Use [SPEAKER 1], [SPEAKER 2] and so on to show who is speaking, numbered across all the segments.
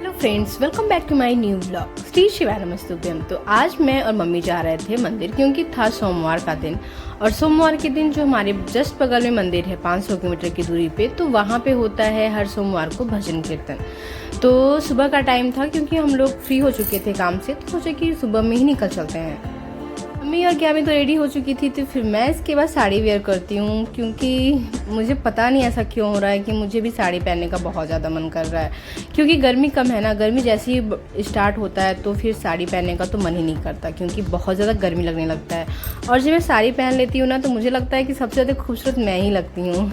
[SPEAKER 1] Hello friends, welcome back to my new blog. Shri शिवाय नमस्तुभ्यम। तो आज मैं और मम्मी जा रहे थे मंदिर, क्योंकि था सोमवार का दिन। और सोमवार के दिन जो हमारे जस्ट बगल में मंदिर है 500 किलोमीटर की दूरी पे, तो वहाँ पे होता है हर सोमवार को भजन कीर्तन। तो सुबह का टाइम था, क्योंकि हम लोग फ्री हो चुके थे काम से, तो सोचे कि सुबह में ही निकल चलते हैं। मम्मी और क्या मैं तो रेडी हो चुकी थी, तो फिर मैं इसके बाद साड़ी वेयर करती हूँ, क्योंकि मुझे पता नहीं ऐसा क्यों हो रहा है कि मुझे भी साड़ी पहनने का बहुत ज़्यादा मन कर रहा है। क्योंकि गर्मी कम है ना, गर्मी जैसे ही स्टार्ट होता है तो फिर साड़ी पहनने का तो मन ही नहीं करता, क्योंकि बहुत ज़्यादा गर्मी लगने लगता है। और जब मैं साड़ी पहन लेती हूँ ना, तो मुझे लगता है कि सबसे ज़्यादा खूबसूरत मैं ही लगती हूँ।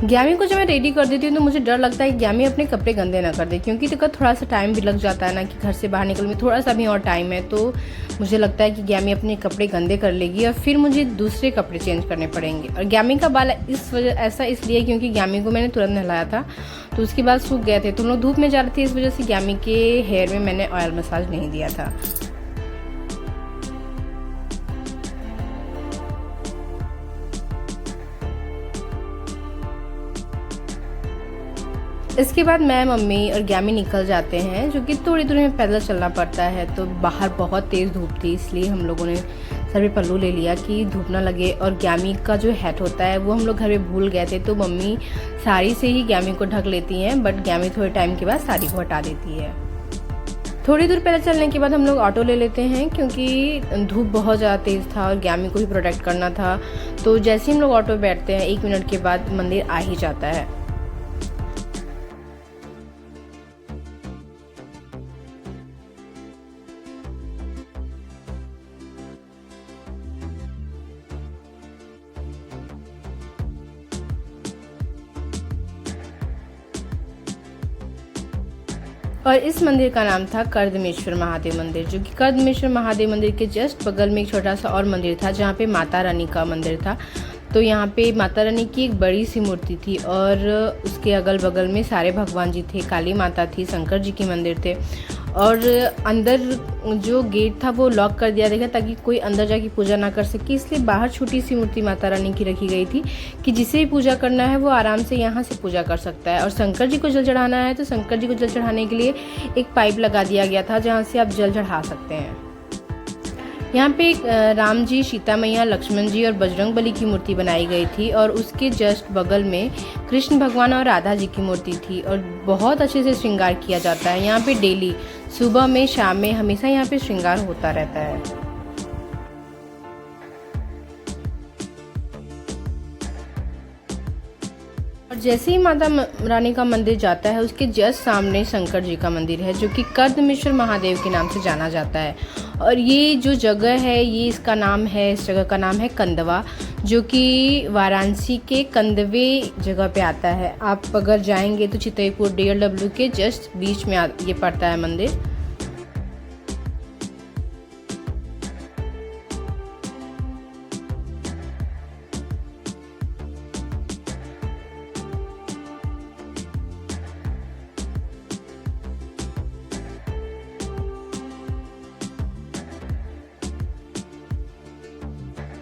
[SPEAKER 1] ग्यामी को जब मैं रेडी कर देती हूँ तो मुझे डर लगता है कि ग्यामी अपने कपड़े गंदे ना कर दे, क्योंकि तो थोड़ा सा टाइम भी लग जाता है ना, कि घर से बाहर निकलने में थोड़ा सा भी और टाइम है, तो मुझे लगता है कि ग्यामी अपने कपड़े गंदे कर लेगी और फिर मुझे दूसरे कपड़े चेंज करने पड़ेंगे। और ग्यामी का बाल इस वजह ऐसा इसलिए क्योंकि ग्यामी को मैंने तुरंत नहलाया था, तो उसके बाद सूख गए थे, तो हम लोग धूप में जा रहे थे, इस वजह से ग्यामी के हेयर में मैंने ऑयल मसाज नहीं दिया था। इसके बाद मैं, मम्मी और ग्यामी निकल जाते हैं, जो कि थोड़ी दूर में पैदल चलना पड़ता है। तो बाहर बहुत तेज़ धूप थी, इसलिए हम लोगों ने सर पे पल्लू ले लिया कि धूप ना लगे। और ग्यामी का जो हैट होता है वो हम लोग घर में भूल गए थे, तो मम्मी साड़ी से ही ग्यामी को ढक लेती हैं, बट ग्यामी थोड़े टाइम के बाद साड़ी को हटा देती है। थोड़ी दूर पैदल चलने के बाद हम लोग ऑटो ले लेते हैं, क्योंकि धूप बहुत ज़्यादा तेज़ था और ग्यामी को भी प्रोटेक्ट करना था। तो जैसे ही हम लोग ऑटो बैठते हैं 1 मिनट के बाद मंदिर आ ही जाता है। और इस मंदिर का नाम था कर्दमेश्वर महादेव मंदिर, जो कि कर्दमेश्वर महादेव मंदिर के जस्ट बगल में एक छोटा सा और मंदिर था, जहाँ पे माता रानी का मंदिर था। तो यहाँ पे माता रानी की एक बड़ी सी मूर्ति थी, और उसके अगल बगल में सारे भगवान जी थे, काली माता थी, शंकर जी के मंदिर थे। और अंदर जो गेट था वो लॉक कर दिया गया, ताकि कोई अंदर जाके पूजा ना कर सके, इसलिए बाहर छोटी सी मूर्ति माता रानी की रखी गई थी, कि जिसे भी पूजा करना है वो आराम से यहाँ से पूजा कर सकता है। और शंकर जी को जल चढ़ाना है तो शंकर जी को जल चढ़ाने के लिए एक पाइप लगा दिया गया था, जहाँ से आप जल चढ़ा सकते हैं। यहाँ पे राम जी, सीता मैया, लक्ष्मण जी और बजरंग बली की मूर्ति बनाई गई थी, और उसके जस्ट बगल में कृष्ण भगवान और राधा जी की मूर्ति थी। और बहुत अच्छे से श्रृंगार किया जाता है यहाँ पे, डेली सुबह में शाम में हमेशा यहाँ पे श्रृंगार होता रहता है। और जैसे ही माता रानी का मंदिर जाता है, उसके जस्ट सामने शंकर जी का मंदिर है, जो कि कर्दमेश्वर महादेव के नाम से जाना जाता है। और ये जो जगह है, ये इसका नाम है, इस जगह का नाम है कंदवा, जो कि वाराणसी के कंदवे जगह पे आता है। आप अगर जाएंगे तो चितईपुर DLW के जस्ट बीच में ये पड़ता है मंदिर।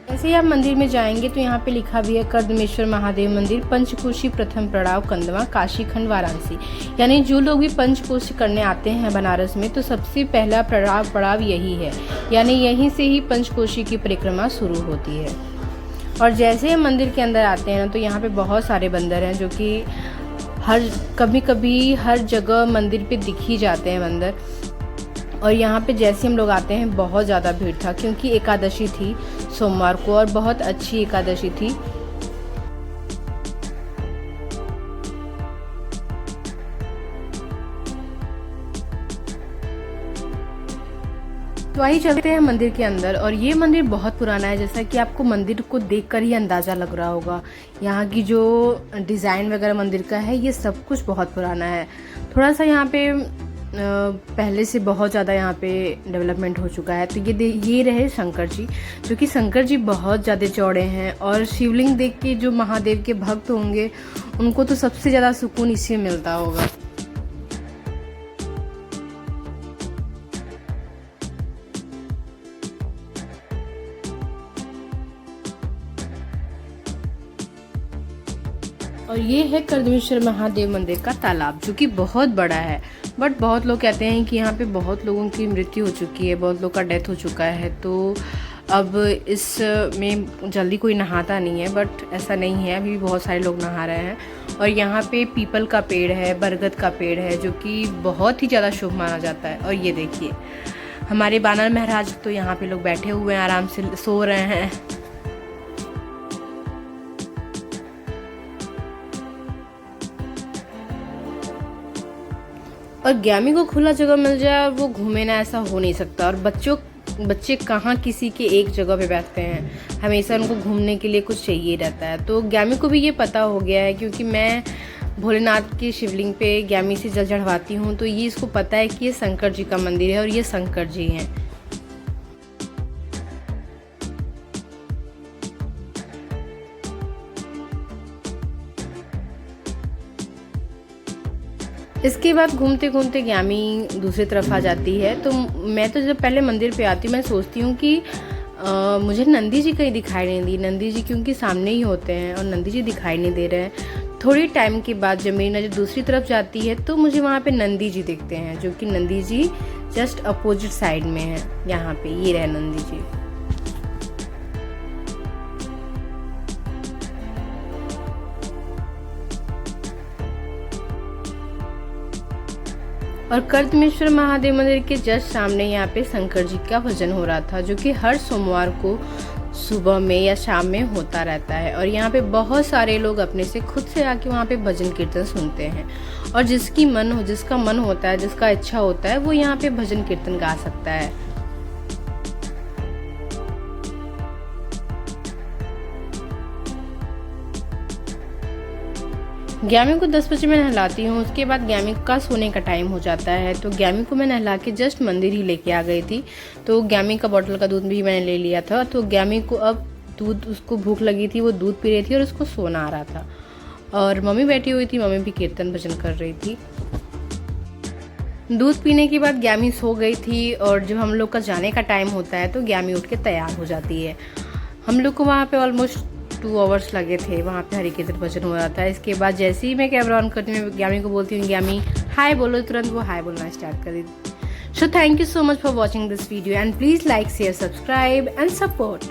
[SPEAKER 1] जैसे ही आप मंदिर में जाएंगे तो यहाँ पे लिखा भी है कर्दमेश्वर महादेव मंदिर, पंचकोशी प्रथम पड़ाव कंदवा, काशी खंड, वाराणसी। यानी जो लोग भी पंचकोशी करने आते हैं बनारस में, तो सबसे पहला पड़ाव यही है, यानी यहीं से ही पंचकोशी की परिक्रमा शुरू होती है। और जैसे हम मंदिर के अंदर आते हैं ना, तो यहाँ पे बहुत सारे बंदर हैं, जो कि कभी कभी हर जगह मंदिर पे दिख ही जाते हैं बंदर। और यहाँ पे जैसे हम लोग आते हैं बहुत ज़्यादा भीड़ था, क्योंकि एकादशी थी सोमवार को, और बहुत अच्छी एकादशी थी। तो आइए चलते हैं मंदिर के अंदर। और ये मंदिर बहुत पुराना है, जैसा कि आपको मंदिर को देखकर ही अंदाज़ा लग रहा होगा। यहाँ की जो डिज़ाइन वगैरह मंदिर का है, ये सब कुछ बहुत पुराना है। थोड़ा सा यहाँ पे पहले से बहुत ज़्यादा यहाँ पे डेवलपमेंट हो चुका है। तो ये रहे शंकर जी, जो कि शंकर जी बहुत ज़्यादा चौड़े हैं। और शिवलिंग देख के जो महादेव के भक्त होंगे, उनको तो सबसे ज़्यादा सुकून इससे मिलता होगा। और ये है कर्दमेश्वर महादेव मंदिर का तालाब, जो कि बहुत बड़ा है। बट बहुत लोग कहते हैं कि यहाँ पे बहुत लोगों की मृत्यु हो चुकी है, बहुत लोग का डेथ हो चुका है, तो अब इसमें जल्दी कोई नहाता नहीं है। बट ऐसा नहीं है, अभी भी बहुत सारे लोग नहा रहे हैं। और यहाँ पे पीपल का पेड़ है, बरगद का पेड़ है, जो कि बहुत ही ज़्यादा शुभ माना जाता है। और ये देखिए हमारे बानर महाराज तो यहाँ पे लोग बैठे हुए हैं, आराम से सो रहे हैं। और ग्यामी को खुला जगह मिल जाए और वो घूमे ना, ऐसा हो नहीं सकता। और बच्चे कहाँ किसी के एक जगह पे बैठते हैं, हमेशा उनको घूमने के लिए कुछ चाहिए रहता है। तो ग्यामी को भी ये पता हो गया है, क्योंकि मैं भोलेनाथ की शिवलिंग पे ग्यामी से जल चढ़वाती हूँ, तो ये इसको पता है कि ये शंकर जी का मंदिर है और ये शंकर जी हैं। इसके बाद घूमते घूमते ग्यामी दूसरी तरफ आ जाती है। तो मैं तो जब पहले मंदिर पे आती हूँ, मैं सोचती हूँ कि मुझे नंदी जी कहीं दिखाई नहीं दी। नंदी जी क्योंकि सामने ही होते हैं और नंदी जी दिखाई नहीं दे रहे हैं। थोड़ी टाइम के बाद जब मेरी नज़र दूसरी तरफ जाती है तो मुझे वहाँ पे नंदी जी दिखते हैं, जो कि Nandi ji just opposite side में है। यहाँ पे ये रहे नंदी जी। और कर्दमेश्वर महादेव मंदिर के जस्ट सामने यहाँ पे शंकर जी का भजन हो रहा था, जो कि हर सोमवार को सुबह में या शाम में होता रहता है। और यहाँ पे बहुत सारे लोग अपने से खुद से आके वहाँ पे भजन कीर्तन सुनते हैं। और जिसका मन होता है, जिसका इच्छा होता है, वो यहाँ पे भजन कीर्तन गा सकता है। ग्यामी को 10 बजे मैं नहलाती हूँ। उसके बाद ग्यामी का सोने का टाइम हो जाता है, तो ग्यामी को मैं नहला के जस्ट मंदिर ही लेके आ गई थी। तो ग्यामी का बॉटल का दूध भी मैंने ले लिया था। तो ग्यामी को अब दूध, उसको भूख लगी थी, वो दूध पी रही थी और उसको सोना आ रहा था। और मम्मी बैठी हुई थी, मम्मी भी कीर्तन भजन कर रही थी। दूध पीने के बाद ग्यामी सो गई थी। और जब हम लोग का जाने का टाइम होता है तो ग्यामी उठ के तैयार हो जाती है। हम लोग को वहाँ पे ऑलमोस्ट 2 आवर्स लगे थे, वहाँ पे हरि कीर्तन भजन हो रहा था। इसके बाद जैसे ही मैं कैमरा ऑन करती हूँ, ग्यामी को बोलती हूँ ग्यामी हाय बोलो, तुरंत वो हाय बोलना स्टार्ट कर देती। So thank you so much for watching this video and please like share subscribe and support.